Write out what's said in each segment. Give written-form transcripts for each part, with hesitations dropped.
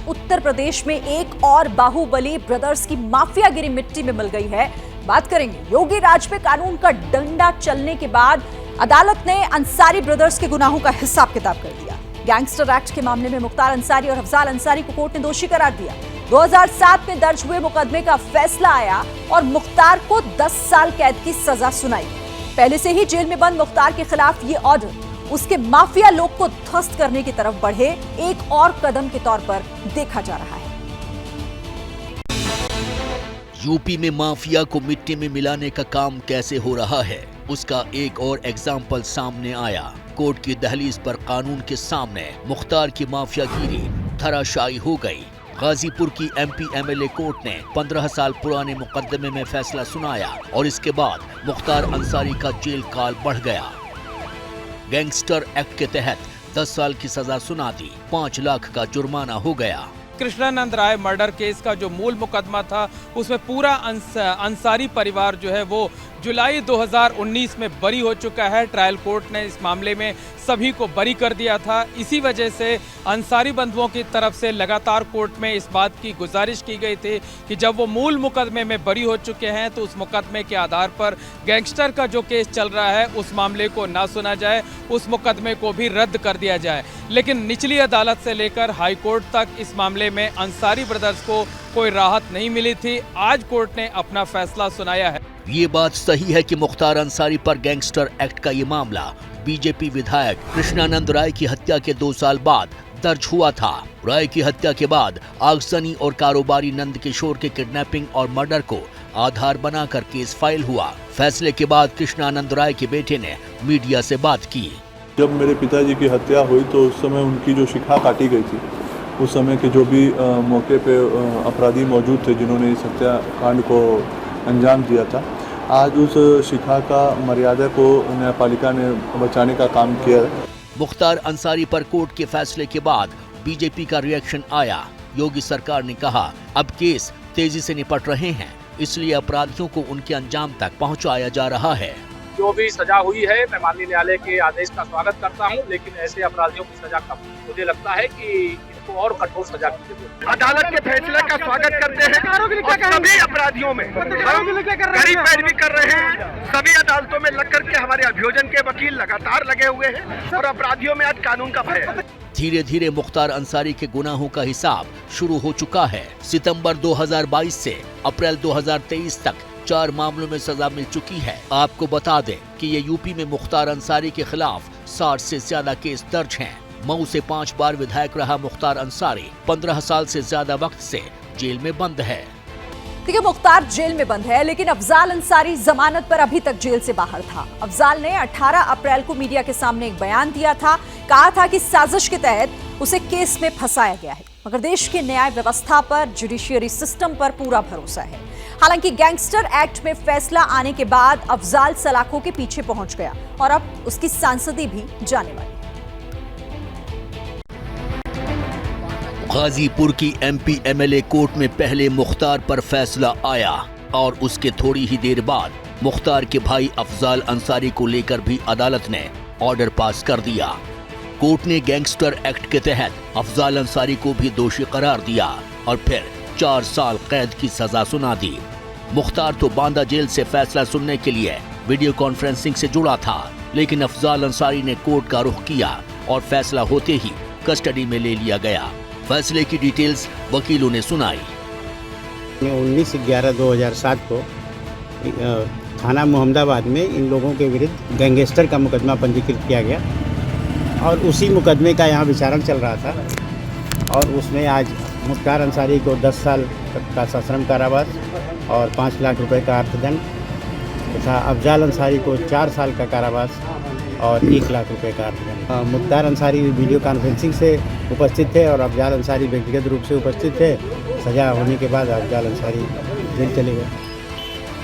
उत्तर प्रदेश में एक और बाहुबली ब्रदर्स की माफियागिरी मिट्टी में मिल गई है। बात करेंगे योगी राज पे कानून का डंडा चलने के बाद अदालत ने अंसारी ब्रदर्स के गुनाहों का हिसाब किताब कर दिया। गैंगस्टर एक्ट के मामले में मुख्तार अंसारी और अफजाल अंसारी को कोर्ट ने दोषी करार दिया। 2007 में दर्ज हुए मुकदमे का फैसला आया और मुख्तार को 10 साल कैद की सजा सुनाई। पहले से ही जेल में बंद मुख्तार के खिलाफ ये ऑर्डर उसके माफिया लोग को ध्वस्त करने की तरफ बढ़े एक और कदम के तौर पर देखा जा रहा है। यूपी में माफिया को मिट्टी में मिलाने का काम कैसे हो रहा है, उसका एक और एग्जाम्पल सामने आया। कोर्ट की दहलीज पर कानून के सामने मुख्तार की माफियागिरी धराशायी हो गई। गाजीपुर की एमपी एमएलए कोर्ट ने 15 साल पुराने मुकदमे में फैसला सुनाया और इसके बाद मुख्तार अंसारी का जेल काल बढ़ गया। गैंगस्टर एक्ट के तहत 10 साल की सजा सुना दी, 5 लाख का जुर्माना हो गया। कृष्णानंद राय मर्डर केस का जो मूल मुकदमा था उसमें पूरा अंसारी परिवार जो है वो जुलाई 2019 में बरी हो चुका है। ट्रायल कोर्ट ने इस मामले में सभी को बरी कर दिया था। इसी वजह से अंसारी बंधुओं की तरफ से लगातार कोर्ट में इस बात की गुजारिश की गई थी कि जब वो मूल मुकदमे में बरी हो चुके हैं तो उस मुकदमे के आधार पर गैंगस्टर का जो केस चल रहा है उस मामले को ना सुना जाए, उस मुकदमे को भी रद्द कर दिया जाए। लेकिन निचली अदालत से लेकर हाई कोर्ट तक इस मामले में अंसारी ब्रदर्स को कोई राहत नहीं मिली थी। आज कोर्ट ने अपना फैसला सुनाया है। ये बात सही है कि मुख्तार अंसारी पर गैंगस्टर एक्ट का ये मामला बीजेपी विधायक कृष्णानंद राय की हत्या के 2 साल बाद दर्ज हुआ था। राय की हत्या के बाद आगजनी और कारोबारी नंद किशोर के किडनैपिंग और मर्डर को आधार बनाकर केस फाइल हुआ। फैसले के बाद कृष्णानंद राय के बेटे ने मीडिया से बात की। जब मेरे पिताजी की हत्या हुई तो उस समय उनकी जो शिखा काटी गई थी, उस समय के जो भी मौके पे अपराधी मौजूद थे जिन्होंने इस हत्याकांड को अंजाम दिया था, आज उस शिखा का मर्यादा को न्यायपालिका ने बचाने का काम किया। मुख्तार अंसारी पर कोर्ट के फैसले के बाद बीजेपी का रिएक्शन आया। योगी सरकार ने कहा अब केस तेजी से निपट रहे हैं, इसलिए अपराधियों को उनके अंजाम तक पहुंचाया जा रहा है। जो भी सजा हुई है मैं माननीय न्यायालय के आदेश का स्वागत करता हूं, लेकिन ऐसे अपराधियों की सजा कम। मुझे लगता है कि इनको और कठोर सजा की जरूरत है। अदालत के फैसले का स्वागत करते हैं और सभी अपराधियों में कड़ी पैरवी कर रहे हैं। सभी अदालतों में लग करके हमारे अभियोजन के वकील लगातार लगे हुए हैं और अपराधियों में आज कानून का भय है। धीरे धीरे मुख्तार अंसारी के गुनाहों का हिसाब शुरू हो चुका है। सितंबर 2022 से अप्रैल 2023 तक 4 मामलों में सजा मिल चुकी है। आपको बता दें कि ये यूपी में मुख्तार अंसारी के खिलाफ 60 से ज्यादा केस दर्ज हैं। मऊ से 5 बार विधायक रहा मुख्तार अंसारी 15 साल से ज्यादा वक्त से जेल में बंद है। देखिए, मुख्तार जेल में बंद है, लेकिन अफजाल अंसारी जमानत पर अभी तक जेल से बाहर था। अफजाल ने 18 अप्रैल को मीडिया के सामने एक बयान दिया था। कहा था कि साजिश के तहत उसे केस में फंसाया गया है, मगर देश की न्याय व्यवस्था पर, जुडिशियरी सिस्टम पर पूरा भरोसा है। हालांकि गैंगस्टर एक्ट में फैसला आने के बाद अफजाल सलाखों के पीछे पहुंच गया और अब उसकी सांसदी भी जाने वाली। गाजीपुर की एमपी एमएलए कोर्ट में पहले मुख्तार पर फैसला आया और उसके थोड़ी ही देर बाद मुख्तार के भाई अफजाल अंसारी को लेकर भी अदालत ने ऑर्डर पास कर दिया। कोर्ट ने गैंगस्टर एक्ट के तहत अफजाल अंसारी को भी दोषी करार दिया और फिर 4 साल कैद की सजा सुना दी। मुख्तार तो बांदा जेल से फैसला सुनने के लिए वीडियो कॉन्फ्रेंसिंग से जुड़ा था, लेकिन अफजाल अंसारी ने कोर्ट का रुख किया और फैसला होते ही कस्टडी में ले लिया गया। फैसले की डिटेल्स वकीलों ने सुनाई। 19/11/2007 को थाना मोहम्मदाबाद में इन लोगों के विरुद्ध गैंगस्टर का मुकदमा पंजीकृत किया गया और उसी मुकदमे का यहाँ विचारण चल रहा था और उसमें आज मुख्तार अंसारी को 10 साल का सश्रम कारावास और 5 लाख रुपए का अर्थदंड तथा अफजाल अंसारी को 4 साल का कारावास और 1 लाख रुपए का अर्थदंड। मुख्तार अंसारी वीडियो कॉन्फ्रेंसिंग से उपस्थित थे और अफजाल अंसारी व्यक्तिगत रूप से उपस्थित थे। सजा होने के बाद अफजाल अंसारी जेल चले गए।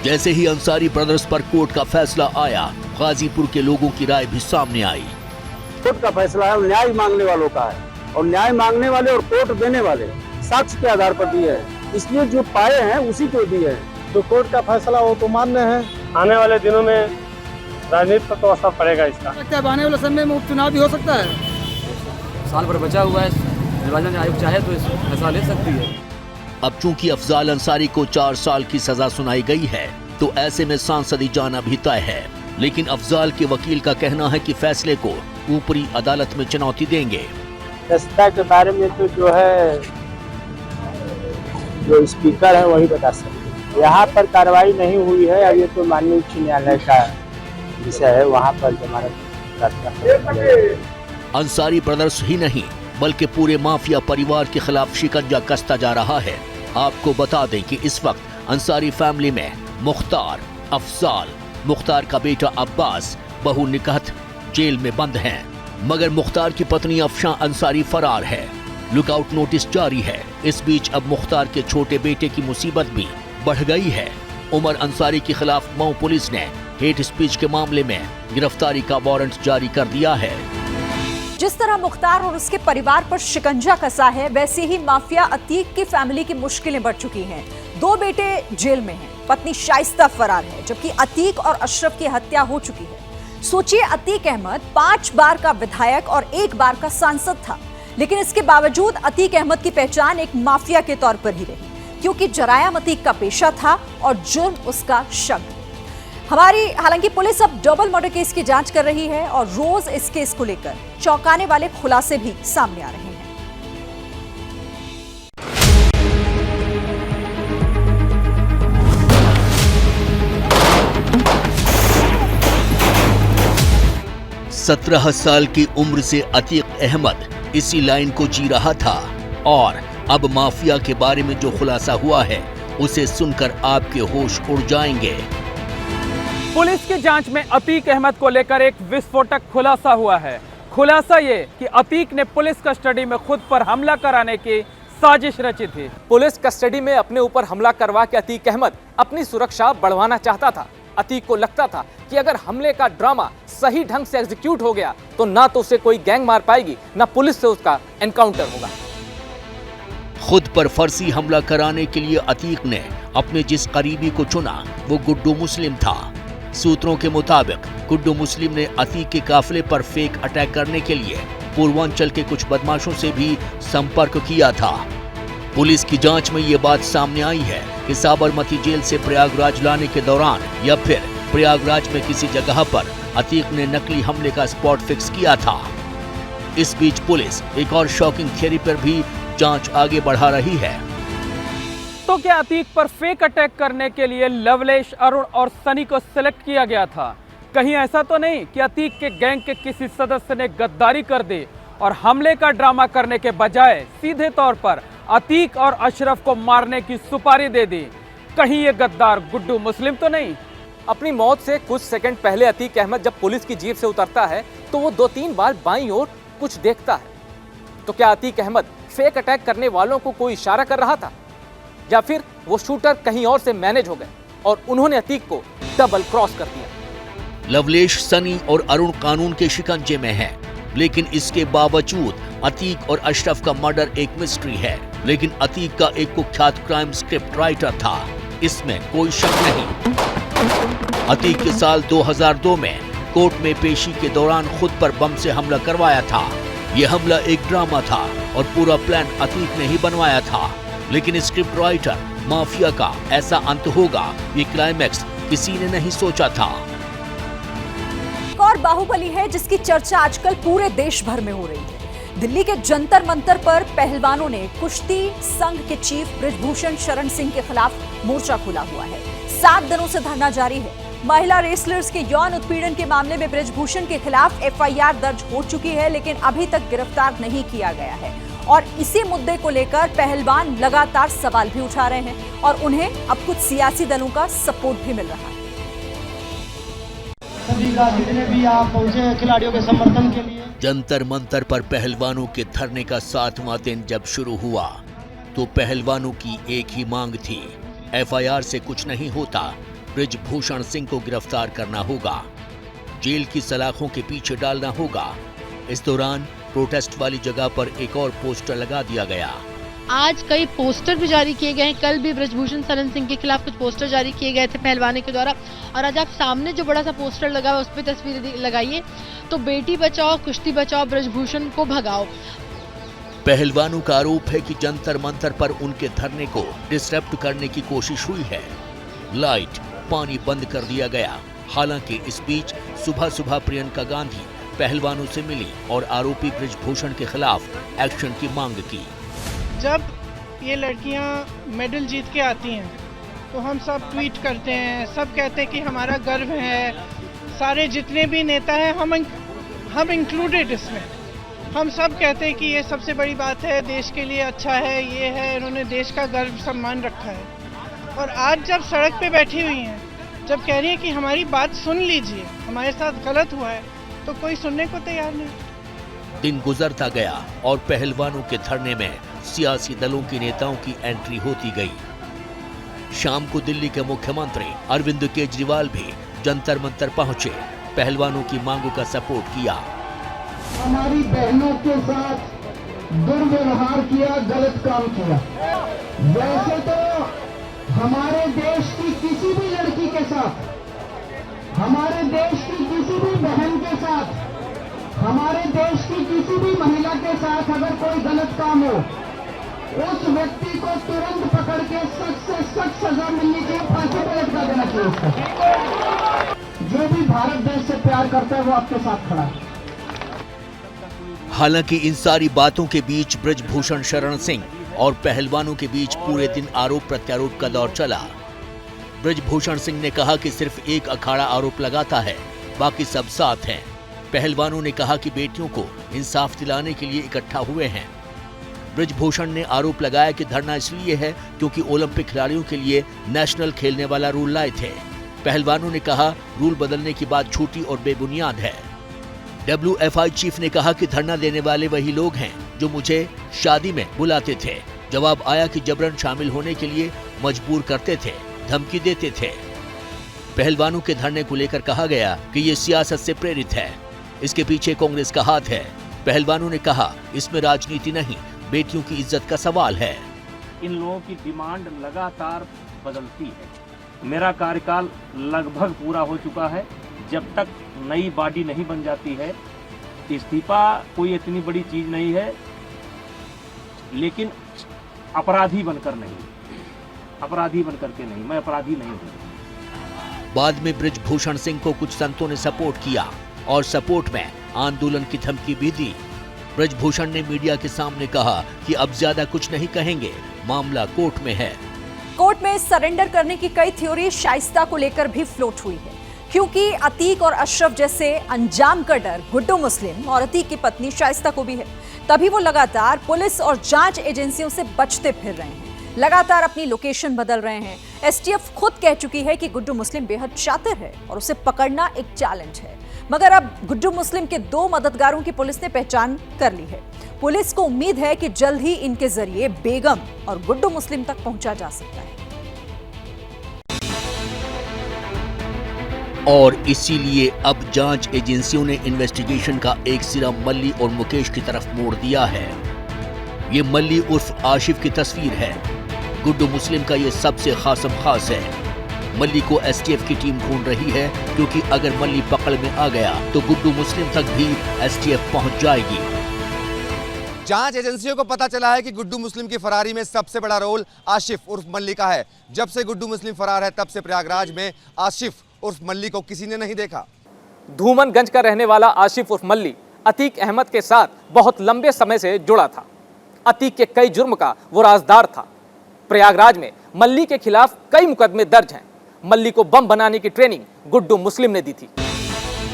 जैसे ही अंसारी ब्रदर्स पर कोर्ट का फैसला आया, गाजीपुर के लोगों की राय भी सामने आई। कोर्ट का फैसला है, न्याय मांगने वालों का है और न्याय मांगने वाले और कोर्ट देने वाले साक्ष्य के आधार पर दिए हैं, इसलिए जो पाए हैं उसी को दिए हैं। तो कोर्ट का फैसला वो तो मान्य है। आने वाले दिनों में राजनीति पर तो असर पड़ेगा इसका। आने वाले समय में उपचुनाव भी हो सकता है। साल भर बचा हुआ है निर्वाचन आयोग चाहे तो इस फैसला ले सकती है। अब चूंकि अफजाल अंसारी को 4 साल की सजा सुनाई गई है तो ऐसे में सांसदी जाना भी तय है, लेकिन अफजाल के वकील का कहना है कि फैसले को ऊपरी अदालत में चुनौती देंगे। सजा के बारे में तो जो है जो स्पीकर है वही बता सकते हैं। यहाँ पर कार्रवाई नहीं हुई है, अब ये तो माननीय उच्च न्यायालय का विषय है, वहाँ पर जमानत अंसारी ब्रदर्स ही नहीं बल्कि पूरे माफिया परिवार के खिलाफ शिकंजा कसता जा रहा है। आपको बता दें कि इस वक्त अंसारी फैमिली में मुख्तार, अफजाल, मुख्तार का बेटा अब्बास, बहू निकहत जेल में बंद हैं, मगर मुख्तार की पत्नी अफशां अंसारी फरार है। लुकआउट नोटिस जारी है। इस बीच अब मुख्तार के छोटे बेटे की मुसीबत भी बढ़ गई है। उमर अंसारी के खिलाफ मऊ पुलिस ने हेट स्पीच के मामले में गिरफ्तारी का वारंट जारी कर दिया है। जिस तरह मुख्तार और उसके परिवार पर शिकंजा कसा है, वैसे ही माफिया अतीक की फैमिली की मुश्किलें बढ़ चुकी हैं। 2 बेटे जेल में हैं, पत्नी शाइस्ता फरार है, जबकि अतीक और अशरफ की हत्या हो चुकी है। सोचिए, अतीक अहमद 5 बार का विधायक और 1 बार का सांसद था, लेकिन इसके बावजूद अतीक अहमद की पहचान एक माफिया के तौर पर ही रही, क्योंकि जरायम अतीक का पेशा था और जुर्म उसका शक। हालांकि पुलिस अब डबल मर्डर केस की जांच कर रही है और रोज इस केस को लेकर चौंकाने वाले खुलासे भी सामने आ रहे हैं। सत्रह साल की उम्र से अतीक अहमद इसी लाइन को जी रहा था और अब माफिया के बारे में जो खुलासा हुआ है उसे सुनकर आपके होश उड़ जाएंगे। पुलिस की जांच में अतीक अहमद को लेकर एक विस्फोटक खुलासा हुआ है। खुलासा ये कि अतीक ने पुलिस कस्टडी में खुद पर हमला कराने की साजिश रची थी। पुलिस कस्टडी में अपने ऊपर हमला करवा के अतीक अहमद अपनी सुरक्षा बढ़वाना चाहता था। अतीक को लगता था कि अगर हमले का ड्रामा सही ढंग से एग्जीक्यूट हो गया तो ना तो उसे कोई गैंग मार पाएगी, ना पुलिस से उसका एनकाउंटर होगा। खुद पर फर्जी हमला कराने के लिए अतीक ने अपने जिस करीबी को चुना वो गुड्डू मुस्लिम था। सूत्रों के मुताबिक गुड्डू मुस्लिम ने अतीक के काफिले पर फेक अटैक करने के लिए पूर्वांचल के कुछ बदमाशों से भी संपर्क किया था। पुलिस की जांच में ये बात सामने आई है कि साबरमती जेल से प्रयागराज लाने के दौरान या फिर प्रयागराज में किसी जगह पर अतीक ने नकली हमले का स्पॉट फिक्स किया था। इस बीच पुलिस एक और शॉकिंग थियरी पर भी जांच आगे बढ़ा रही है। तो क्या अतीक पर फेक अटैक करने के लिए लवलेश, अरुण और सनी को सिलेक्ट किया गया था? कहीं ऐसा तो नहीं कि अतीक के गैंग के किसी सदस्य ने गद्दारी कर दी और हमले का ड्रामा करने के बजाय सीधे तौर पर अतीक और अशरफ को मारने की सुपारी दे दी? कहीं ये गद्दार गुड्डू मुस्लिम तो नहीं? अपनी मौत से कुछ सेकंड पहले अतीक अहमद जब पुलिस की जीप से उतरता है तो वो 2-3 बार बाईं ओर कुछ देखता है। तो क्या अतीक अहमद फेक अटैक करने वालों को कोई इशारा कर रहा था, या फिर वो शूटर कहीं और से मैनेज हो गए और उन्होंने अतीक को डबल क्रॉस कर दिया? लवलेश, सनी और अरुण कानून के शिकंजे में हैं, लेकिन इसके बावजूद अतीक और अशरफ का मर्डर एक मिस्ट्री है। लेकिन अतीक का एक कुख्यात क्राइम स्क्रिप्ट राइटर था, इसमें कोई शक नहीं। अतीक के साल 2002 में कोर्ट में पेशी के दौरान खुद पर बम से हमला करवाया था। यह हमला एक ड्रामा था और पूरा प्लान अतीक ने ही बनवाया था। लेकिन स्क्रिप्ट राइटर माफिया का ऐसा अंत होगा, ये क्लाइमैक्स किसी ने नहीं सोचा था। एक और बाहुबली है जिसकी चर्चा आजकल पूरे देश भर में हो रही है। दिल्ली के जंतर मंतर पर पहलवानों ने कुश्ती संघ के चीफ बृजभूषण शरण सिंह के खिलाफ मोर्चा खोला हुआ है। 7 दिनों से धरना जारी है। महिला रेसलर्स के यौन उत्पीड़न के मामले में बृजभूषण के खिलाफ FIR दर्ज हो चुकी है, लेकिन अभी तक गिरफ्तार नहीं किया गया है। और इसी मुद्दे को लेकर पहलवान लगातार सवाल भी उठा रहे हैं और उन्हें अब कुछ सियासी दलों का सपोर्ट भी मिल रहा है। सभी का जितने भी आप पहुंचे खिलाड़ियों के समर्थन के लिए। जंतर मंतर पर पहलवानों के धरने का 7वां दिन जब शुरू हुआ तो पहलवानों की एक ही मांग थी, FIR से कुछ नहीं होता, बृजभूषण सिंह को गिरफ्तार करना होगा, जेल की सलाखों के पीछे डालना होगा। इस दौरान प्रोटेस्ट वाली जगह पर एक और पोस्टर लगा दिया गया। आज कई पोस्टर भी जारी किए गए हैं। कल भी बृजभूषण शरण सिंह के खिलाफ कुछ पोस्टर जारी किए गए थे पहलवानों के द्वारा, और आज आप सामने जो बड़ा सा पोस्टर लगा है उस पर तस्वीर लगाइए तो बेटी बचाओ कुश्ती बचाओ बृजभूषण को भगाओ। पहलवानों का आरोप है कि जंतर मंतर पर उनके धरने को डिस्टर्ब करने की कोशिश हुई है। लाइट, पानी बंद कर दिया गया। हालांकि इस बीच सुबह सुबह प्रियंका गांधी पहलवानों से मिली और आरोपी बृजभूषण के खिलाफ एक्शन की मांग की। जब ये लड़कियां मेडल जीत के आती हैं तो हम सब ट्वीट करते हैं, सब कहते हैं कि हमारा गर्व है। सारे जितने भी नेता हैं हम इंक्लूडेड इसमें, हम सब कहते हैं कि ये सबसे बड़ी बात है, देश के लिए अच्छा है, ये है, इन्होंने देश का गर्व सम्मान रखा है। और आज जब सड़क पे बैठी हुई हैं, जब कह रही हैं कि हमारी बात सुन लीजिए, हमारे साथ गलत हुआ है, तो कोई सुनने को तैयार नहीं। दिन गुजरता गया और पहलवानों के धरने में सियासी दलों के नेताओं की एंट्री होती गई। शाम को दिल्ली के मुख्यमंत्री अरविंद केजरीवाल भी जंतर मंतर पहुंचे, पहलवानों की मांगों का सपोर्ट किया। हमारी बहनों के साथ दुर्व्यवहार किया, गलत काम किया। वैसे तो हमारे देश की किसी भी लड़की के साथ, हमारे देश की किसी भी बहन के साथ, हमारे देश की किसी भी महिला के साथ अगर कोई गलत काम हो, उस व्यक्ति को तुरंत पकड़ के सख्त से सख्त सजा मिलनी चाहिए, फांसी पर लटका देना चाहिए उसको। जो भी भारत देश से प्यार करता है वो आपके साथ खड़ा है। हालांकि इन सारी बातों के बीच बृजभूषण शरण सिंह और पहलवानों के बीच पूरे दिन आरोप प्रत्यारोप का दौर चला। बृजभूषण सिंह ने कहा कि सिर्फ एक अखाड़ा आरोप लगाता है, बाकी सब साथ हैं। पहलवानों ने कहा कि बेटियों को इंसाफ दिलाने के लिए इकट्ठा हुए हैं। बृजभूषण ने आरोप लगाया कि धरना इसलिए है क्योंकि ओलंपिक खिलाड़ियों के लिए नेशनल खेलने वाला रूल लाए थे। पहलवानों ने कहा रूल बदलने की बात झूठी और बेबुनियाद है। WFI चीफ ने कहा कि धरना देने वाले वही लोग हैं जो मुझे शादी में बुलाते थे। जवाब आया कि जबरन शामिल होने के लिए मजबूर करते थे, धमकी देते थे। पहलवानों के धरने को लेकर कहा गया कि ये सियासत से प्रेरित है, इसके पीछे कांग्रेस का हाथ है। पहलवानों ने कहा इसमें राजनीति नहीं, बेटियों की इज्जत का सवाल है। इन लोगों की डिमांड लगातार बदलती है। मेरा कार्यकाल लगभग पूरा हो चुका है। जब तक नई बॉडी नहीं बन जाती है, इस्तीफा कोई इतनी बड़ी चीज नहीं है, लेकिन अपराधी बनकर नहीं, अपराधी बनकर के नहीं, मैं अपराधी नहीं हूँ। बाद में बृजभूषण सिंह को कुछ संतों ने सपोर्ट किया और सपोर्ट में आंदोलन की धमकी भी दी। बृजभूषण ने मीडिया के सामने कहा कि अब ज्यादा कुछ नहीं कहेंगे, मामला कोर्ट में है। कोर्ट में सरेंडर करने की कई थ्योरी शाइस्ता को लेकर भी फ्लोट हुई है, क्योंकि अतीक और अशरफ जैसे अंजाम का डर गुड्डू मुस्लिम और अतीक की पत्नी शाइस्ता को भी है। तभी वो लगातार पुलिस और जांच एजेंसियों से बचते फिर रहे हैं, लगातार अपनी लोकेशन बदल रहे हैं। एसटीएफ खुद कह चुकी है कि गुड्डू मुस्लिम बेहद शातिर है और उसे पकड़ना एक चैलेंज है। मगर अब गुड्डू मुस्लिम के 2 मददगारों की पुलिस ने पहचान कर ली है। पुलिस को उम्मीद है कि जल्द ही इनके जरिए बेगम और गुड्डू मुस्लिम तक पहुंचा जा सकता है। और इसीलिए अब जांच एजेंसियों ने इन्वेस्टिगेशन का एक सिरा मल्ली और मुकेश की तरफ मोड़ दिया है। ये मल्ली उर्फ आशिफ की तस्वीर है। गुड्डू मुस्लिम का ये सबसे खासम खास है। मल्ली को एसटीएफ की टीम ढूंढ रही है, क्योंकि अगर मल्ली पकड़ में आ गया तो गुड्डू मुस्लिम तक भी एसटीएफ पहुंच जाएगी। जांच एजेंसियों को पता चला है कि गुड्डू मुस्लिम की फरारी में सबसे बड़ा रोल आशिफ उर्फ मल्ली का है। जब से गुड्डू मुस्लिम फरार है, तब से प्रयागराज में आशिफ उर्फ मल्ली को किसी ने नहीं देखा। धूमनगंज का रहने वाला आशिफ उर्फ मल्ली अतीक अहमद के साथ बहुत लंबे समय से जुड़ा था। अतीक के कई जुर्म का वो राजदार था। प्रयागराज में मल्ली के खिलाफ कई मुकदमे दर्ज हैं। मल्ली को बम बनाने की ट्रेनिंग गुड्डू मुस्लिम ने दी थी।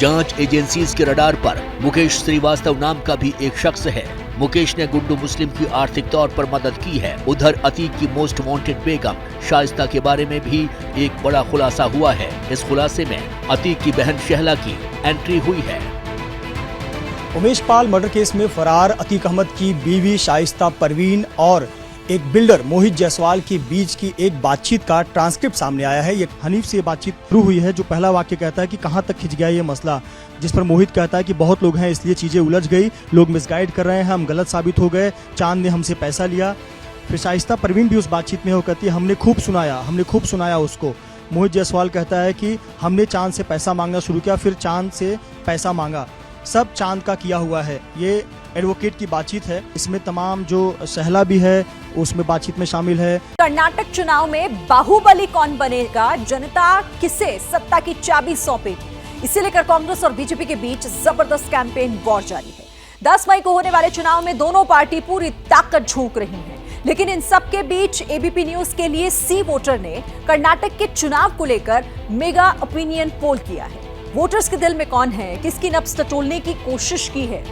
जांच एजेंसीज के रडार पर मुकेश श्रीवास्तव नाम का भी एक शख्स है। मुकेश ने गुड्डू मुस्लिम की आर्थिक तौर पर मदद की है। उधर अतीक की मोस्ट वांटेड बेगम शाइस्ता के बारे में भी एक बड़ा खुलासा हुआ है। इस खुलासे में अतीक की बहन शहला की एंट्री हुई है। उमेश पाल मर्डर केस में फरार अतीक अहमद की बीवी शाइस्ता परवीन और एक बिल्डर मोहित जायसवाल के बीच की एक बातचीत का ट्रांसक्रिप्ट सामने आया है। ये हनीफ से ये बातचीत शुरू हुई है, जो पहला वाक्य कहता है कि कहां तक खिंच गया ये मसला, जिस पर मोहित कहता है कि बहुत लोग हैं इसलिए चीजें उलझ गई, लोग मिसगाइड कर रहे हैं, हम गलत साबित हो गए, चांद ने हमसे पैसा लिया। फिर शाइस्ता परवीन भी उस बातचीत में वो कहती है हमने खूब सुनाया उसको। मोहित जायसवाल कहता है कि हमने चांद से पैसा मांगना शुरू किया, फिर चांद से पैसा मांगा। सब चांद का किया हुआ है। ये एडवोकेट की बातचीत है, इसमें तमाम जो सहला भी है उसमें बातचीत में शामिल है। कर्नाटक चुनाव में बाहुबली कौन बनेगा, जनता किसे सत्ता की चाबी सौंपेगी, इसे लेकर कांग्रेस और बीजेपी के बीच जबरदस्त कैंपेन वॉर जारी है। 10 मई को होने वाले चुनाव में दोनों पार्टी पूरी ताकत झोंक रही हैं। लेकिन इन सब के बीच एबीपी न्यूज के लिए सी वोटर ने कर्नाटक के चुनाव को लेकर मेगा ओपिनियन पोल किया है। वोटर्स के दिल में कौन है, किसकी नब्ज टटोलने की कोशिश की है,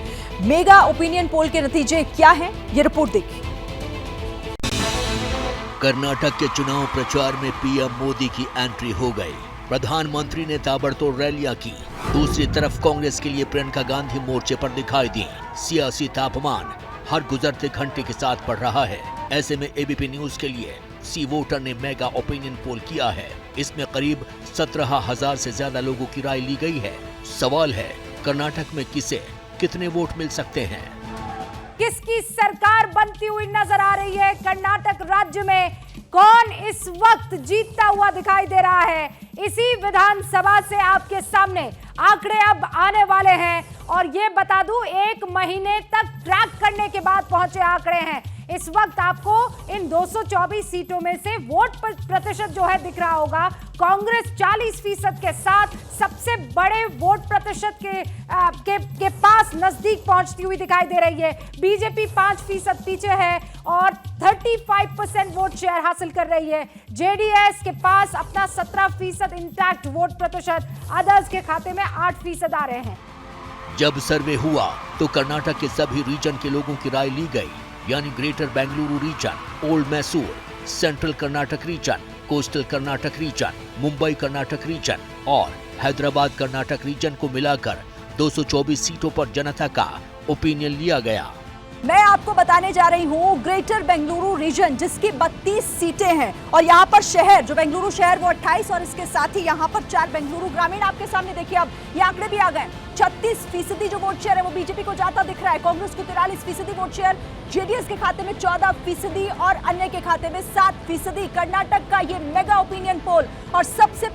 मेगा ओपिनियन पोल के नतीजे क्या हैं, ये रिपोर्ट देखिए। कर्नाटक के चुनाव प्रचार में पीएम मोदी की एंट्री हो गई। प्रधानमंत्री ने ताबड़तोड़ रैलियां की। दूसरी तरफ कांग्रेस के लिए प्रियंका गांधी मोर्चे पर दिखाई दी। सियासी तापमान हर गुजरते घंटे के साथ बढ़ रहा है। ऐसे में एबीपी न्यूज के लिए सी वोटर ने मेगा ओपिनियन पोल किया है। इसमें करीब 17,000 से ज्यादा लोगों की राय ली गई है। सवाल है, कर्नाटक में किसे कितने वोट मिल सकते हैं? किसकी सरकार बनती हुई नजर आ रही है? कर्नाटक राज्य में कौन इस वक्त जीतता हुआ दिखाई दे रहा है? इसी विधानसभा से आपके सामने आंकड़े अब आने वाले हैं और ये बता दूं, 1 महीने तक ट्रैक करने के बाद पहुंचे आंकड़े हैं। इस वक्त आपको इन 224 सीटों में से वोट प्रतिशत जो है दिख रहा होगा। कांग्रेस 40% के साथ सबसे बड़े वोट प्रतिशत के पास नजदीक पहुंचती हुई दिखाई दे रही है। बीजेपी 5% पीछे है और 35% वोट शेयर हासिल कर रही है। जेडीएस के पास अपना 17% इंटैक्ट वोट प्रतिशत, अदर्स के खाते में 8% आ रहे हैं। जब सर्वे हुआ तो कर्नाटक के सभी रीजन के लोगों की राय ली गई, यानी greater Bengaluru region, old Mysore, central Karnataka region, coastal Karnataka region, Mumbai Karnataka region और हैदराबाद कर्नाटक रीजन को मिलाकर 224 सीटों पर जनता का ओपिनियन लिया गया। मैं आपको बताने जा रही हूँ ग्रेटर बेंगलुरु रीजन, जिसकी 32 सीटें हैं और यहाँ पर शहर जो बेंगलुरु शहर वो 28 और इसके साथ ही यहाँ पर 4 बेंगलुरु ग्रामीण आपके सामने देखिए। अब ये आंकड़े भी आ गए। 36% जो वोट शेयर है वो बीजेपी को जाता दिख रहा है। कांग्रेस को 43% वोट शेयर, जेडीएस के खाते में 14% और अन्य के खाते में 7%। कर्नाटक का ये मेगा ओपिनियन पोल और सबसे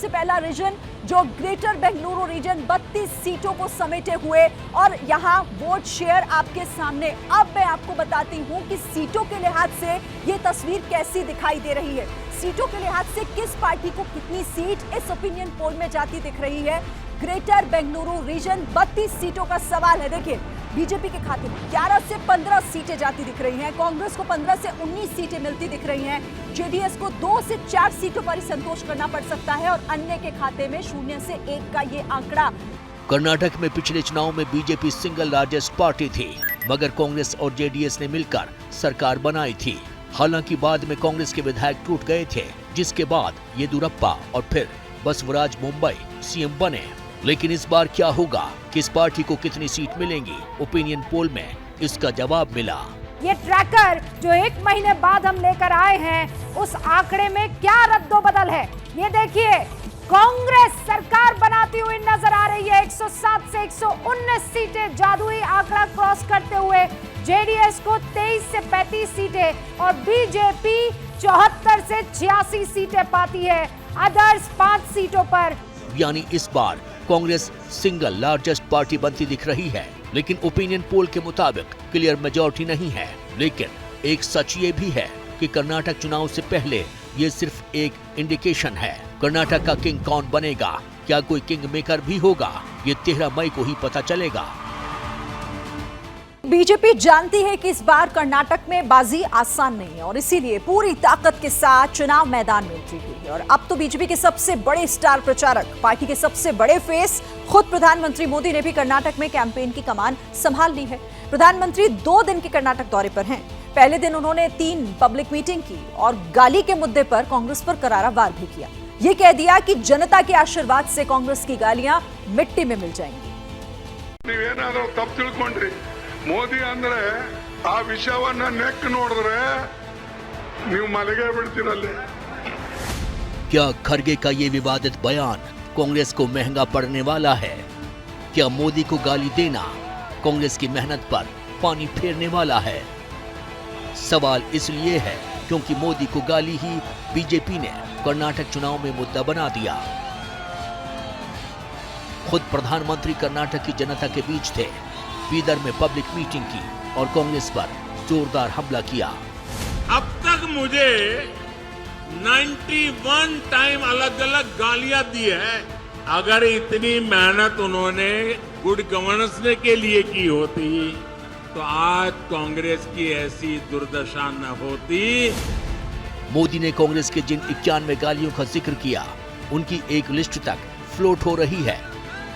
पहला रीजन जो ग्रेटर बेंगलुरु रीजन 32 सीटों को समेटे हुए और यहाँ वोट शेयर आपके सामने। अब मैं आपको बताती हूँ कि सीटों के लिहाज से ये तस्वीर कैसी दिखाई दे रही है। सीटों के लिहाज से किस पार्टी को कितनी सीट इस ओपिनियन पोल में जाती दिख रही है। ग्रेटर बेंगलुरु रीजन 32 सीटों का सवाल है। देखिए, बीजेपी के खाते में 11 से 15 सीटें जाती दिख रही हैं, कांग्रेस को 15 से 19 सीटें मिलती दिख रही हैं, जेडीएस को 2 से 4 सीटों पर ही संतोष करना पड़ सकता है और अन्य के खाते में 0 से 1 का ये आंकड़ा। कर्नाटक में पिछले चुनाव में बीजेपी सिंगल लार्जेस्ट पार्टी थी, मगर कांग्रेस और जेडीएस ने मिलकर सरकार बनाई थी। हालांकि बाद में कांग्रेस के विधायक टूट गए थे, जिसके बाद येदियुरप्पा और फिर बसवराज मुंबई सीएम बने। लेकिन इस बार क्या होगा, किस पार्टी को कितनी सीट मिलेंगी? ओपिनियन पोल में इसका जवाब मिला। ये ट्रैकर जो 1 महीने बाद हम लेकर आए हैं, उस आंकड़े में क्या रद्दोबदल है ये देखिए। कांग्रेस सरकार बनाती हुई नजर आ रही है, 107 से 119 सीटें जादुई आंकड़ा क्रॉस करते हुए। जेडीएस को 23 से 35 सीटें और बीजेपी 74 से 86 सीटें पाती है, अदर्स 5 सीटों पर। यानी इस बार कांग्रेस सिंगल लार्जेस्ट पार्टी बनती दिख रही है। लेकिन ओपिनियन पोल के मुताबिक क्लियर मेजॉरिटी नहीं है। लेकिन एक सच ये भी है कि कर्नाटक चुनाव से पहले ये सिर्फ एक इंडिकेशन है। कर्नाटक का किंग कौन बनेगा, क्या कोई किंग मेकर भी होगा, ये 13 मई को ही पता चलेगा। बीजेपी जानती है कि इस बार कर्नाटक में बाजी आसान नहीं है और इसीलिए पूरी ताकत के साथ चुनाव मैदान में उतरी हुई है। और अब तो बीजेपी के सबसे बड़े स्टार प्रचारक, पार्टी के सबसे बड़े फेस, खुद प्रधानमंत्री मोदी ने भी कर्नाटक में कैंपेन की कमान संभाल ली है। प्रधानमंत्री 2 दिन के कर्नाटक दौरे पर हैं। पहले दिन उन्होंने 3 पब्लिक मीटिंग की और गाली के मुद्दे पर कांग्रेस पर करारा वार भी किया। ये कह दिया कि जनता के आशीर्वाद से कांग्रेस की गालियां मिट्टी में मिल जाएंगी। ಮೋದಿ ಅಂದ್ರೆ ಆ ವಿಷಯವನ್ನ ನೆಕ್ ನೋಡಿದ್ರೆ ನೀವು ಮಲಗೆ ಬಿಡ್ತೀರಲ್ಲ। क्या खरगे का ये विवादित बयान कांग्रेस को महंगा पड़ने वाला है? क्या मोदी को गाली देना कांग्रेस की मेहनत पर पानी फेरने वाला है? सवाल इसलिए है क्योंकि मोदी को गाली ही बीजेपी ने कर्नाटक चुनाव में मुद्दा बना दिया। खुद प्रधानमंत्री कर्नाटक की जनता के बीच थे। बीदर में पब्लिक मीटिंग की और कांग्रेस पर जोरदार हमला किया। अब तक मुझे 91 टाइम अलग अलग गालियां दी है। अगर इतनी मेहनत उन्होंने गुड गवर्नेंस के लिए की होती तो आज कांग्रेस की ऐसी दुर्दशा न होती। मोदी ने कांग्रेस के जिन 91 गालियों का जिक्र किया, उनकी एक लिस्ट तक फ्लोट हो रही है।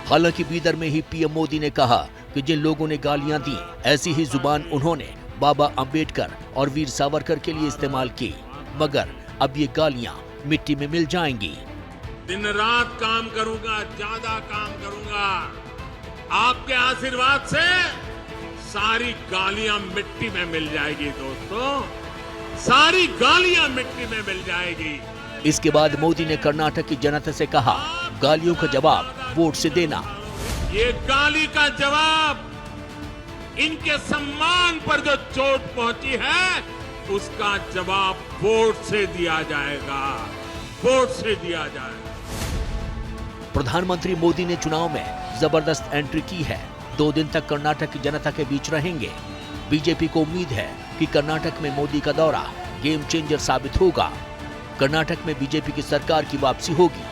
हालांकि बीदर में ही पीएम मोदी ने कहा कि जिन लोगों ने गालियां दी, ऐसी ही जुबान उन्होंने बाबा अंबेडकर और वीर सावरकर के लिए इस्तेमाल की, मगर अब ये गालियां मिट्टी में मिल जाएंगी। दिन रात काम करूंगा, ज्यादा काम करूंगा। आपके आशीर्वाद से सारी गालियां मिट्टी में मिल जाएगी दोस्तों, सारी गालियां मिट्टी में मिल जाएगी। इसके बाद मोदी ने कर्नाटक की जनता से कहा, गालियों का जवाब वोट से देना। ये गाली का जवाब इनके सम्मान पर जो चोट पहुंची है, उसका जवाब वोट से दिया जाएगा, वोट से दिया जाएगा। प्रधानमंत्री मोदी ने चुनाव में जबरदस्त एंट्री की है। 2 दिन तक कर्नाटक की जनता के बीच रहेंगे। बीजेपी को उम्मीद है कि कर्नाटक में मोदी का दौरा गेम चेंजर साबित होगा। कर्नाटक में बीजेपी की सरकार की वापसी होगी।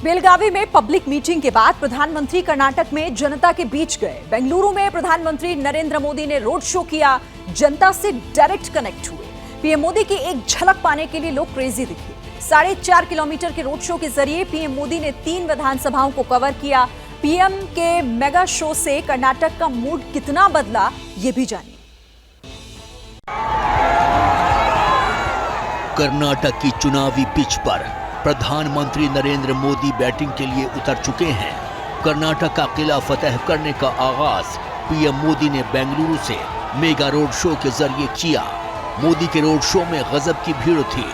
बेलगावी में पब्लिक मीटिंग के बाद प्रधानमंत्री कर्नाटक में जनता के बीच गए। बेंगलुरु में प्रधानमंत्री नरेंद्र मोदी ने रोड शो किया, जनता से डायरेक्ट कनेक्ट हुए। पीएम मोदी की एक झलक पाने के लिए लोग क्रेजी दिखे। 4.5 किलोमीटर के रोड शो के जरिए पीएम मोदी ने 3 विधानसभाओं को कवर किया। पीएम के मेगा शो से कर्नाटक का मूड कितना बदला, ये भी जानिए। कर्नाटक की चुनावी पिच पर प्रधानमंत्री नरेंद्र मोदी बैटिंग के लिए उतर चुके हैं। कर्नाटक का किला फतह करने का आगाज पीएम मोदी ने बेंगलुरु से मेगा रोड शो के जरिए किया। मोदी के रोड शो में गजब की भीड़ थी।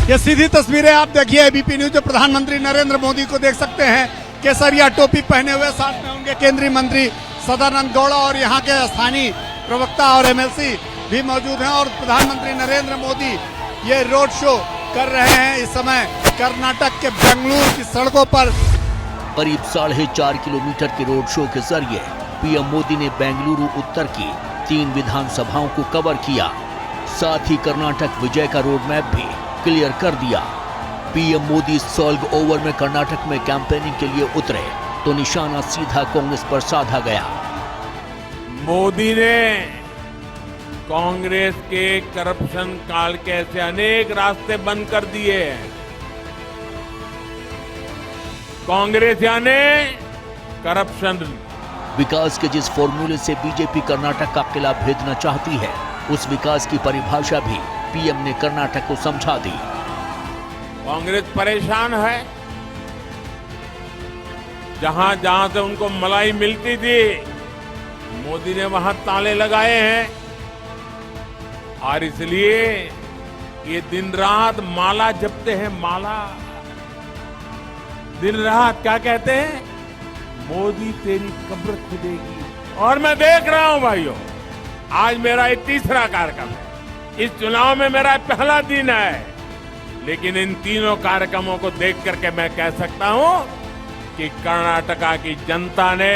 ये सीधी तस्वीरें आप देखिए एबीपी न्यूज। प्रधानमंत्री नरेंद्र मोदी को देख सकते हैं, केसरिया टोपी पहने हुए। साथ में होंगे केंद्रीय मंत्री सदानंद गौड़ा और यहाँ के स्थानीय प्रवक्ता और एमएलसी भी मौजूद हैं। और प्रधानमंत्री नरेंद्र मोदी ये रोड शो कर रहे हैं इस समय कर्नाटक के बेंगलुरु की सड़कों पर। करीब 4.5 किलोमीटर के रोड शो के जरिए पीएम मोदी ने बेंगलुरु उत्तर की 3 विधानसभाओं को कवर किया। साथ ही कर्नाटक विजय का रोड मैप भी क्लियर कर दिया। पीएम मोदी सॉल्व ओवर में कर्नाटक में कैंपेनिंग के लिए उतरे तो निशाना सीधा कांग्रेस पर साधा गया। मोदी ने कांग्रेस के करप्शन काल के ऐसे अनेक रास्ते बंद कर दिए हैं। कांग्रेस यानी करप्शन। विकास के जिस फॉर्मूले से बीजेपी कर्नाटक का किला भेदना चाहती है, उस विकास की परिभाषा भी पीएम ने कर्नाटक को समझा दी। कांग्रेस परेशान है। जहां जहां से उनको मलाई मिलती थी, मोदी ने वहां ताले लगाए हैं। और इसलिए ये दिन रात माला जपते हैं। माला दिन रात क्या कहते हैं? मोदी तेरी कब्र खुदेगी। और मैं देख रहा हूं भाइयों, आज मेरा ये 3रा कार्यक्रम है। इस चुनाव में मेरा पहला दिन है, लेकिन इन तीनों कार्यक्रमों को देख करके मैं कह सकता हूं कि कर्नाटका की जनता ने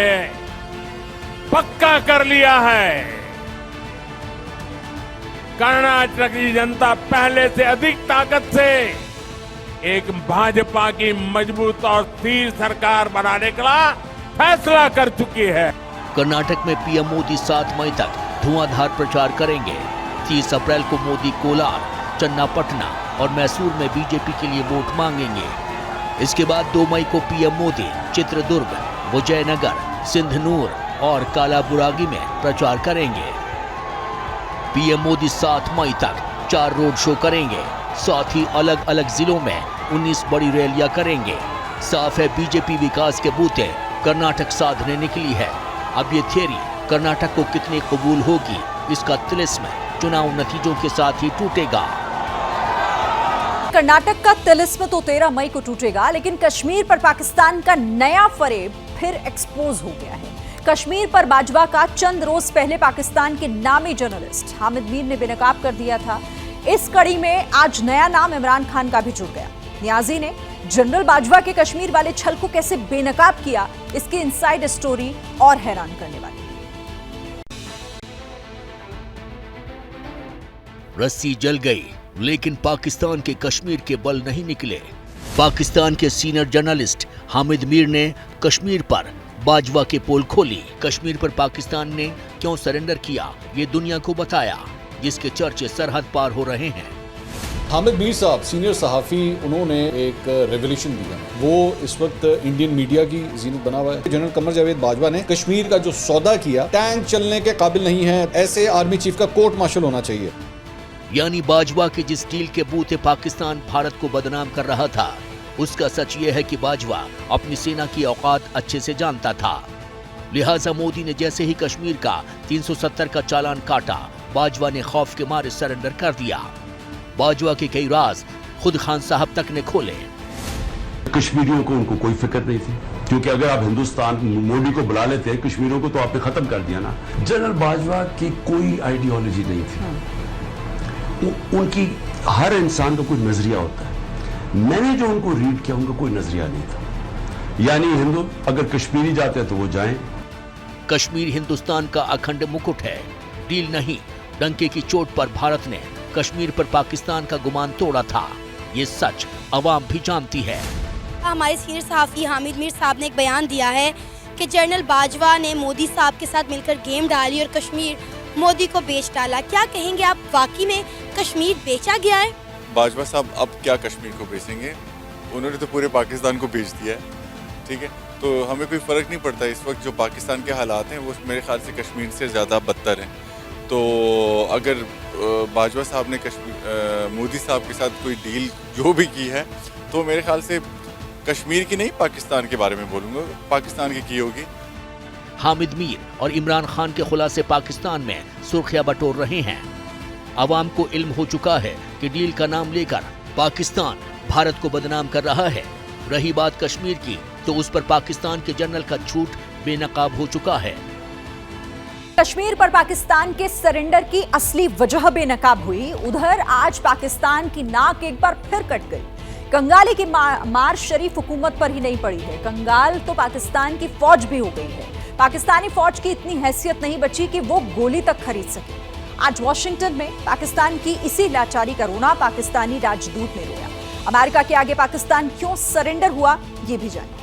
पक्का कर लिया है। कर्नाटक की जनता पहले से अधिक ताकत से एक भाजपा की मजबूत और स्थिर सरकार बनाने का फैसला कर चुकी है। कर्नाटक में पीएम मोदी 7 मई तक धुआंधार प्रचार करेंगे। 30 अप्रैल को मोदी कोलार, चन्नापटना और मैसूर में बीजेपी के लिए वोट मांगेंगे। इसके बाद 2 मई को पीएम मोदी चित्रदुर्ग, विजयनगर, सिंधनूर और कालाबुरागी में प्रचार करेंगे। पीएम मोदी 7 मई तक 4 रोड शो करेंगे। साथ ही अलग अलग जिलों में 19 बड़ी रैलियां करेंगे। साफ है, बीजेपी विकास के बूते कर्नाटक साधने निकली है। अब ये थियरी कर्नाटक को कितनी कबूल होगी, इसका तिलिस्म चुनाव नतीजों के साथ ही टूटेगा। कर्नाटक का तिलिस्म तो 13 मई को टूटेगा, लेकिन कश्मीर पर पाकिस्तान का नया फरेब फिर एक्सपोज हो गया है। कश्मीर पर बाजवा का चंद रोज पहले पाकिस्तान के नामी जर्नलिस्ट हामिद मीर ने बेनकाब कर दिया था। इस कड़ी में आज नया नाम इमरान खान का भी जुड़ गया। नियाजी ने जनरल बाजवा के कश्मीर वाले छल को कैसे बेनकाब किया, इसकी इनसाइड स्टोरी और हैरान करने वाली। रस्सी जल गई, लेकिन पाकिस्तान के कश्मीर के बल नहीं निकले। पाकिस्तान के सीनियर जर्नलिस्ट हामिद मीर ने कश्मीर पर बाजवा के पोल खोली। कश्मीर पर पाकिस्तान ने क्यों सरेंडर किया, ये दुनिया को बताया, जिसके चर्चे सरहद पार हो रहे हैं। हामिद मीर साहब सीनियर सहाफ़ी, उन्होंने एक रेवोल्यूशन दिया, वो इस वक्त इंडियन मीडिया की जीनत बना हुआ है। जनरल कमर जावेद बाजवा ने कश्मीर का जो सौदा किया, टैंक चलने के काबिल नहीं है, ऐसे आर्मी चीफ का कोर्ट मार्शल होना चाहिए। यानी बाजवा के जिस डील के बूते पाकिस्तान भारत को बदनाम कर रहा था, उसका सच ये है कि बाजवा अपनी सेना की औकात अच्छे से जानता था। लिहाजा मोदी ने जैसे ही कश्मीर का 370 का चालान काटा, बाजवा ने खौफ के मारे सरेंडर कर दिया। बाजवा के कई राज खुद खान साहब तक ने खोले। कश्मीरियों को उनको कोई फिक्र नहीं थी, क्योंकि अगर आप हिंदुस्तान मोदी को बुला लेते हैं, कश्मीरियों को तो आपने खत्म कर दिया ना। जनरल बाजवा की कोई आइडियोलॉजी नहीं थी, उनकी हर इंसान का कोई नजरिया होता है। मैंने जो उनको रीड किया, उनका कोई नजरिया नहीं था। यानी हिंदू अगर कश्मीरी जाते हैं तो वो जाएं। कश्मीर हिंदुस्तान का अखंड मुकुट है, डील नहीं। डंके की चोट पर भारत ने कश्मीर पर पाकिस्तान का गुमान तोड़ा था, ये सच अवाम भी जानती है। हमारे सीनियर सहाफ़ी हामिद मीर साहब ने एक बयान दिया है कि जनरल बाजवा ने मोदी साहब के साथ मिलकर गेम डाली और कश्मीर मोदी को बेच डाला। क्या कहेंगे आप, वाकई में कश्मीर बेचा गया है? बाजवा साहब अब क्या कश्मीर को बेचेंगे, उन्होंने तो पूरे पाकिस्तान को बेच दिया है। ठीक है, तो हमें कोई फ़र्क नहीं पड़ता। इस वक्त जो पाकिस्तान के हालात हैं वो मेरे ख्याल से कश्मीर से ज़्यादा बदतर हैं। तो अगर बाजवा साहब ने मोदी साहब के साथ कोई डील जो भी की है, तो मेरे ख्याल से कश्मीर की नहीं, पाकिस्तान के बारे में बोलूँगा, पाकिस्तान की होगी। हामिद मीर और इमरान खान के खुलासे पाकिस्तान में सुर्खियां बटोर रहे हैं। अवाम को इल्म हो चुका है कि डील का नाम लेकर पाकिस्तान भारत को बदनाम कर रहा है। रही बात कश्मीर की, तो उस पर पाकिस्तान के जनरल का झूठ बेनकाब हो चुका है। कश्मीर पर पाकिस्तान के सरेंडर की असली वजह बेनकाब हुई। उधर आज पाकिस्तान की नाक एक बार फिर कट गई। कंगाली की मार शरीफ हुकूमत पर ही नहीं पड़ी है, कंगाल तो पाकिस्तान की फौज भी हो गई है। पाकिस्तानी फौज की इतनी हैसियत नहीं बची कि वो गोली तक खरीद सके। आज वॉशिंगटन में पाकिस्तान की इसी लाचारी का रोना पाकिस्तानी राजदूत ने रोया। अमेरिका के आगे पाकिस्तान क्यों सरेंडर हुआ, ये भी जानिए।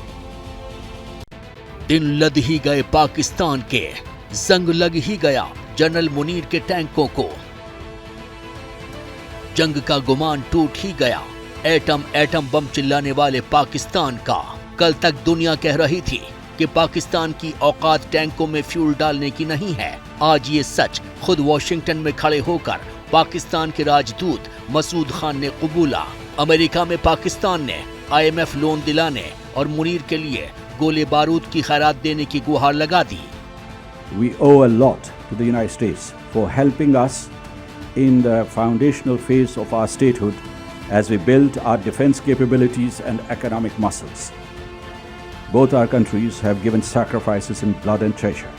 दिन लद ही गए पाकिस्तान के, जंग लग ही गया जनरल मुनीर के टैंकों को। जंग का गुमान टूट ही गया एटम बम चिल्लाने वाले पाकिस्तान का। कल तक दुनिया कह रही थी कि पाकिस्तान की औकात टैंकों में फ्यूल डालने की नहीं है। आज ये सच खुद वॉशिंगटन में खड़े होकर पाकिस्तान के राजदूत मसूद खान ने कबूला। अमेरिका में पाकिस्तान ने IMF लोन दिलाने और मुनीर के लिए गोले बारूद की खैरात देने की गुहार लगा दी। We owe a lot to the United States for helping us in the foundational phase of our statehood as we built our defense capabilities and economic muscles. Both our countries have given sacrifices in blood and treasure.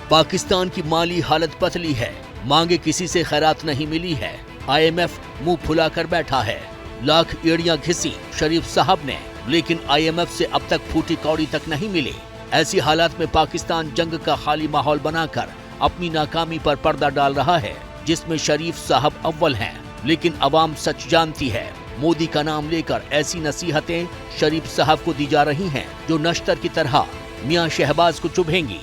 Pakistan की माली हालत पतली है, मांगे किसी से खैरात नहीं मिली है। IMF मुंह फुलाकर बैठा है, लाख एड़ियां घिसी शरीफ साहब ने, लेकिन IMF से अब तक फूटी कौड़ी तक नहीं मिली। ऐसी हालात में पाकिस्तान जंग का खाली माहौल बनाकर अपनी नाकामी पर पर्दा डाल रहा है, जिसमें शरीफ साहब अव्वल हैं। लेकिन अवाम सच जानती है, मोदी का नाम लेकर ऐसी नसीहतें शरीफ साहब को दी जा रही हैं जो नश्तर की तरह मियां शहबाज को चुभेंगी।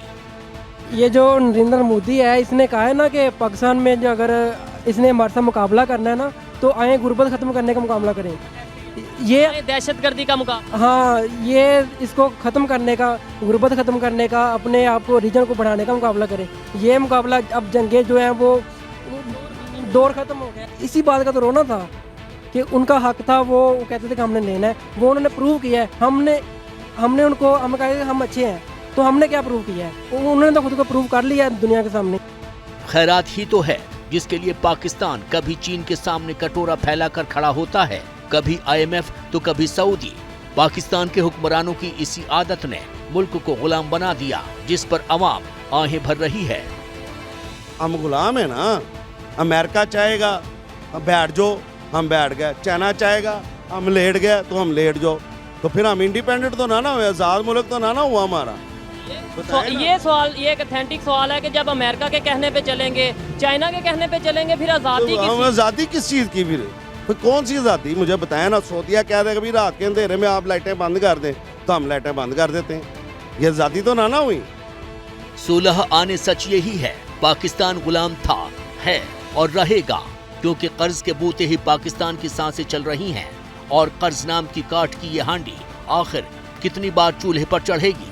ये जो नरेंद्र मोदी है, इसने कहा है ना कि पाकिस्तान में जो अगर इसने हमारे साथ मुकाबला करना है ना, तो आए गुर्बत खत्म करने का मुकाबला करें। ये दहशतगर्दी का मुकाबला, हाँ, ये इसको खत्म करने का, गुर्बत खत्म करने का, अपने आप को रीजन को बढ़ाने का मुकाबला करें। ये मुकाबला अब जंगे जो है वो दौर खत्म हो गया। इसी बात का तो रोना था कि उनका हक था, वो कहते थे कि हमने लेना है, वो उन्होंने प्रूव किया है। हमने उनको, हम कहा हम अच्छे हैं, तो हमने क्या प्रूव किया है? उन्होंने तो खुद को प्रूव कर लिया है दुनिया के सामने। खैरात ही तो है जिसके लिए पाकिस्तान कभी चीन के सामने कटोरा फैलाकर खड़ा होता है, कभी IMF तो कभी सऊदी। पाकिस्तान के हुक्मरानों की इसी आदत ने मुल्क को गुलाम बना दिया, जिस पर अवाम आहें भर रही है। हम गुलाम है ना, अमेरिका चाहेगा बैठ जाओ, हम बैठ गए। चाइना चाहेगा हम लेट गए तो हम लेट जाओ, तो फिर हम इंडिपेंडेंट तो ना हुए, आज़ाद मुल्क तो ना हुआ हमारा। ये सवाल, ये एक ऑथेंटिक सवाल है कि जब अमेरिका के कहने पे चलेंगे, चाइना के कहने पे चलेंगे, फिर आज़ादी हम आज़ादी किस चीज़ की, फिर कौन सी आज़ादी मुझे बताया ना। सऊदिया कह देगा भी रात के अंधेरे में आप लाइटें बंद कर दें, तो हम लाइटें बंद कर देते हैं। ये आज़ादी तो ना हुई। सुलह आने सच यही है, पाकिस्तान गुलाम था, है और रहेगा, क्योंकि कर्ज के बूते ही पाकिस्तान की सांसें चल रही हैं और कर्ज नाम की काठ की ये हांडी आखिर कितनी बार चूल्हे पर चढ़ेगी।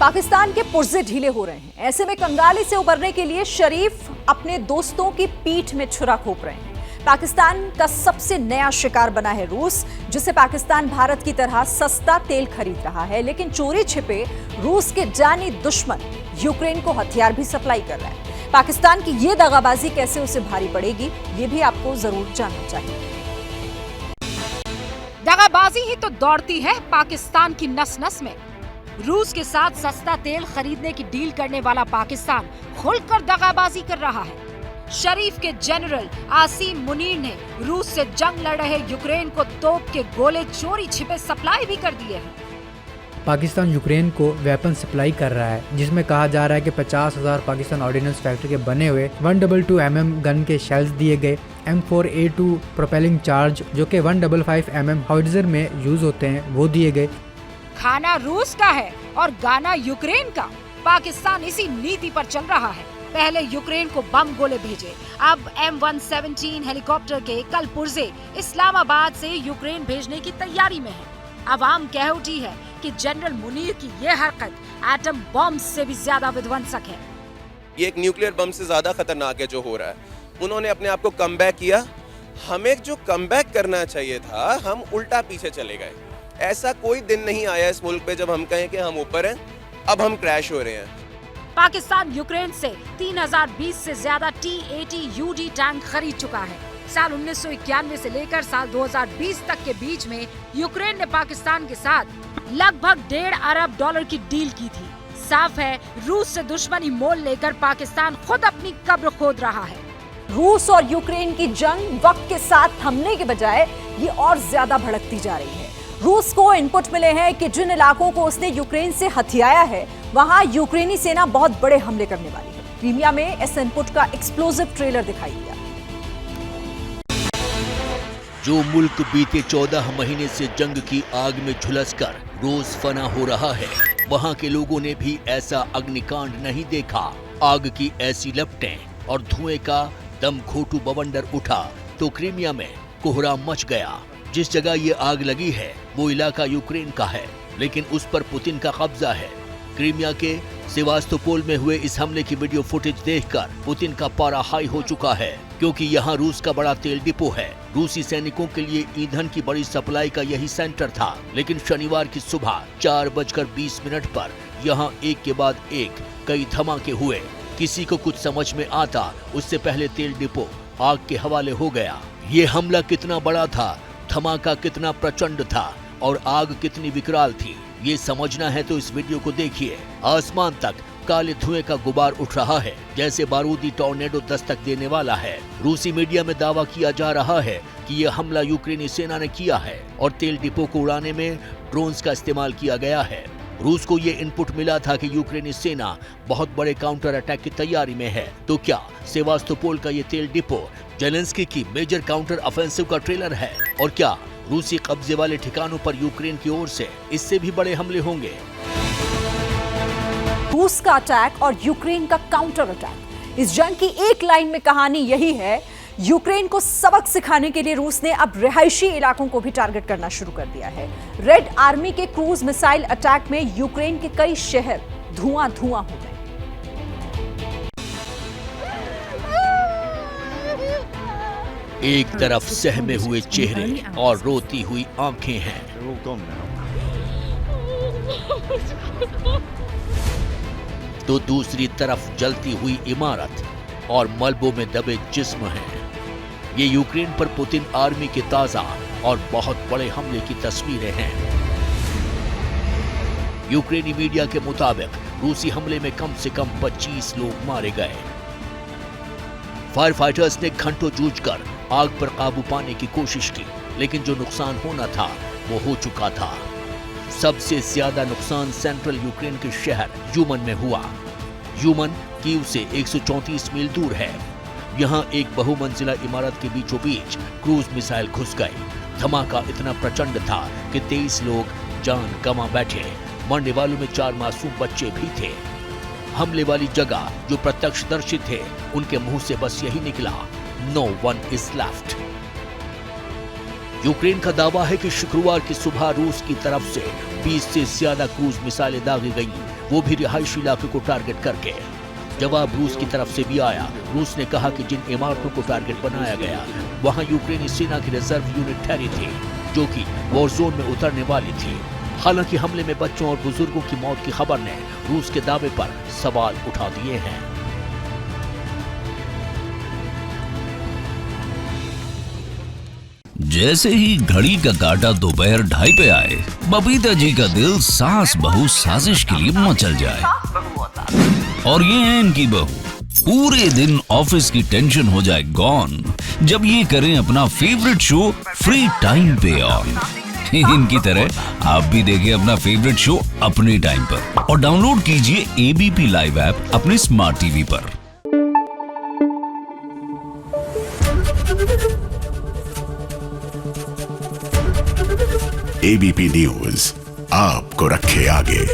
पाकिस्तान के पुर्जे ढीले हो रहे हैं। ऐसे में कंगाली से उबरने के लिए शरीफ अपने दोस्तों की पीठ में छुरा घोंप रहे हैं। पाकिस्तान का सबसे नया शिकार बना है रूस, जिसे पाकिस्तान भारत की तरह सस्ता तेल खरीद रहा है, लेकिन चोरी छिपे रूस के जानी दुश्मन यूक्रेन को हथियार भी सप्लाई कर रहा है। पाकिस्तान की ये दगाबाजी कैसे उसे भारी पड़ेगी, ये भी आपको जरूर जानना चाहिए। दगाबाजी ही तो दौड़ती है पाकिस्तान की नस नस में। रूस के साथ सस्ता तेल खरीदने की डील करने वाला पाकिस्तान खुलकर दगाबाजी कर रहा है। शरीफ के जनरल आसिम मुनीर ने रूस से जंग लड़ रहे यूक्रेन को तोप के गोले चोरी छिपे सप्लाई भी कर दिए हैं। पाकिस्तान यूक्रेन को वेपन सप्लाई कर रहा है, जिसमें कहा जा रहा है कि 50,000 पाकिस्तान ऑर्डिनेंस फैक्ट्री के बने हुए 122 mm गन के शेल्स दिए गए, M4A2 प्रोपेलिंग चार्ज जो कि 155 mm हाउइट्जर में यूज होते हैं वो दिए गए। खाना रूस का है और गाना यूक्रेन का। पाकिस्तान इसी नीति पर चल रहा है। पहले यूक्रेन को बम गोले भेजे, अब M117 हेलीकॉप्टर के कल पुर्जे इस्लामाबाद से यूक्रेन भेजने की तैयारी में है। अवाम कह उठी है कि जनरल मुनीर की ये हरकत एटम बम से भी ज्यादा विध्वंसक है। ये एक न्यूक्लियर बम से ज्यादा खतरनाक है जो हो रहा है। उन्होंने अपने आप को कमबैक किया। हमें जो कमबैक करना चाहिए था, हम उल्टा पीछे चले गए। ऐसा कोई दिन नहीं आया इस मुल्क पे जब हम कहें कि हम ऊपर हैं, अब हम क्रैश हो रहे हैं। पाकिस्तान यूक्रेन से 3020 से ज्यादा T-80UD टैंक खरीद चुका है। साल 1991 से लेकर साल 2020 तक के बीच में यूक्रेन ने पाकिस्तान के साथ लगभग $1.5 अरब की डील की थी। साफ है, रूस से दुश्मनी मोल लेकर पाकिस्तान खुद अपनी कब्र खोद रहा है। रूस और यूक्रेन की जंग वक्त के साथ थमने के बजाय ये और ज्यादा भड़कती जा रही है। रूस को इनपुट मिले हैं कि जिन इलाकों को उसने यूक्रेन से हथियाया है, वहां यूक्रेनी सेना बहुत बड़े हमले करने वाली है। क्रीमिया में इस इनपुट का एक्सप्लोजिव ट्रेलर दिखाई दिया। जो मुल्क बीते 14 महीने से जंग की आग में झुलसकर रोज फना हो रहा है, वहां के लोगों ने भी ऐसा अग्निकांड नहीं देखा। आग की ऐसी लपटें और धुएं का दम घोटू बवंडर उठा तो क्रीमिया में कोहराम मच गया। जिस जगह ये आग लगी है वो इलाका यूक्रेन का है, लेकिन उस पर पुतिन का कब्जा है। क्रीमिया के सेवास्तोपोल में हुए इस हमले की वीडियो फुटेज देखकर पुतिन का पारा हाई हो चुका है, क्योंकि यहाँ रूस का बड़ा तेल डिपो है। रूसी सैनिकों के लिए ईंधन की बड़ी सप्लाई का यही सेंटर था, लेकिन शनिवार की सुबह 4:20 पर यहाँ एक के बाद एक कई धमाके हुए। किसी को कुछ समझ में आता उससे पहले तेल डिपो आग के हवाले हो गया। ये हमला कितना बड़ा था, धमाका कितना प्रचंड था और आग कितनी विकराल थी, ये समझना है तो इस वीडियो को देखिए। आसमान तक काले धुएं का गुबार उठ रहा है, जैसे बारूदी टॉर्नेडो दस्तक देने वाला है। रूसी मीडिया में दावा किया जा रहा है कि यह हमला यूक्रेनी सेना ने किया है और तेल डिपो को उड़ाने में ड्रोन्स का इस्तेमाल किया गया है। रूस को ये इनपुट मिला था कि यूक्रेनी सेना बहुत बड़े काउंटर अटैक की तैयारी में है। तो क्या सेवास्तोपोल का ये तेल डिपो जेलेंस्की की मेजर काउंटर ऑफेंसिव का ट्रेलर है? और क्या रूसी कब्जे वाले ठिकानों पर यूक्रेन की ओर से इससे भी बड़े हमले होंगे? रूस का अटैक और यूक्रेन का काउंटर अटैक, इस जंग की एक लाइन में कहानी यही है। यूक्रेन को सबक सिखाने के लिए रूस ने अब रिहायशी इलाकों को भी टारगेट करना शुरू कर दिया है। रेड आर्मी के क्रूज मिसाइल अटैक में यूक्रेन के कई शहर धुआं धुआं हो गए। एक तरफ सहमे हुए चेहरे और रोती हुई आंखें हैं, तो दूसरी तरफ जलती हुई इमारत और मलबों में दबे जिस्म हैं। ये यूक्रेन पर पुतिन आर्मी के ताजा और बहुत बड़े हमले की तस्वीरें हैं। यूक्रेनी मीडिया के मुताबिक रूसी हमले में कम से कम 25 लोग मारे गए। फायर फाइटर्स ने घंटों जूझकर आग पर काबू पाने की कोशिश की, लेकिन जो नुकसान होना था वो हो चुका था। सबसे ज्यादा नुकसान सेंट्रल यूक्रेन के शहर यूमन में हुआ। यूमन कीव से 134 मील दूर है। यहाँ एक बहुमंजिला इमारत के बीचों बीच क्रूज मिसाइल घुस गई। धमाका इतना प्रचंड था कि 23 लोग जान गंवा बैठे। मरने वालों में 4 मासूम बच्चे भी थे। हमले वाली जगह जो प्रत्यक्षदर्शी थे, उनके मुंह से बस यही निकला, no one is left. Ukraine का दावा है कि शुक्रवार की सुबह रूस की तरफ से 20 से ज्यादा क्रूज मिसाइलें दागी गईं, वो भी रिहायशी इलाके को टारगेट करके। जवाब रूस की तरफ से भी आया। रूस ने कहा कि जिन इमारतों को टारगेट बनाया गया, वहां यूक्रेनी सेना की रिजर्व यूनिट ठहरी थी, जो कि वॉर जोन में उतरने वाली थी। हालांकि हमले में बच्चों और बुजुर्गों की मौत की खबर ने रूस के दावे पर सवाल उठा दिए हैं। जैसे ही घड़ी का काटा दोपहर 2:30 पे आए, बबीता जी का दिल सास बहू साजिश के लिए मचल जाए। और ये है इनकी बहू, पूरे दिन ऑफिस की टेंशन हो जाए गॉन जब ये करें अपना फेवरेट शो फ्री टाइम पे ऑन। इनकी तरह आप भी देखें अपना फेवरेट शो अपने टाइम पर और डाउनलोड कीजिए एबीपी लाइव ऐप अपने स्मार्ट टीवी पर। एबीपी न्यूज आपको रखे आगे।